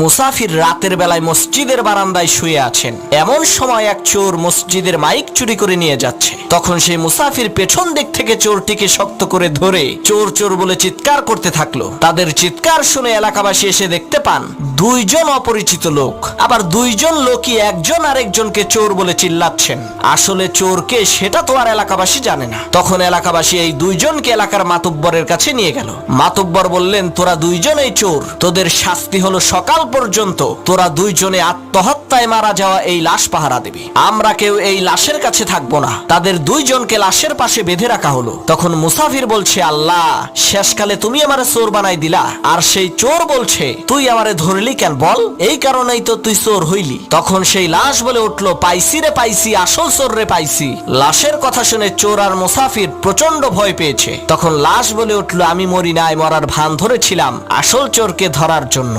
মুসাফির রাতের বেলায় মসজিদের বারান্দায় শুয়ে আছেন। এমন সময় এক চোর মসজিদের মাইক চুরি করে নিয়ে যাচ্ছে। তখন সেই মুসাফির পেছন দিক থেকে চোরটিকে শক্ত করে ধরে চোর চোর বলে চিৎকার করতে থাকলো। তাদের চিৎকার শুনে এলাকাবাসী এসে দেখতে পান দুইজন অপরিচিত লোক, আবার দুইজন লোকই একজন আরেকজনকে চোর বলে চিল্লাচ্ছেন। আসলে চোরকে সেটা তো আর এলাকাবাসী জানে না। তখন এলাকাবাসী এই দুইজনকে এলাকার মাতব্বরের কাছে নিয়ে গেল। মাতব্বর বললেন, তোরা দুইজনেই চোর, তোদের শাস্তি হলো সকাল পর্যন্ত তোরা দুইজনে আত্মহত্যায় মারা যাওয়া এই লাশ পাহারা দিবি। আমরা কেউ এই লাশের কাছে থাকবো না। তাদের দুইজনকে লাশের পাশে বেঁধে রাখা হলো। তখন মুসাফির বলছে, আল্লাহ, শেষকালে তুমি আমারে চোর বানাই দিলা। আর সেই চোর বলছে, তুই আমারে ধরলি কেন বল, এই কারণেই তো তুই চোর হইলি। তখন সেই লাশ বলে উঠলো, পাইছি রে পাইছি, আসল চোর রে পাইছি। লাশের কথা শুনে চোর আর মুসাফির প্রচন্ড ভয় পেয়েছে। তখন লাশ বলে উঠলো, আমি মরি নাই, মরার ভান ধরেছিলাম আসল চোরকে ধরার জন্য।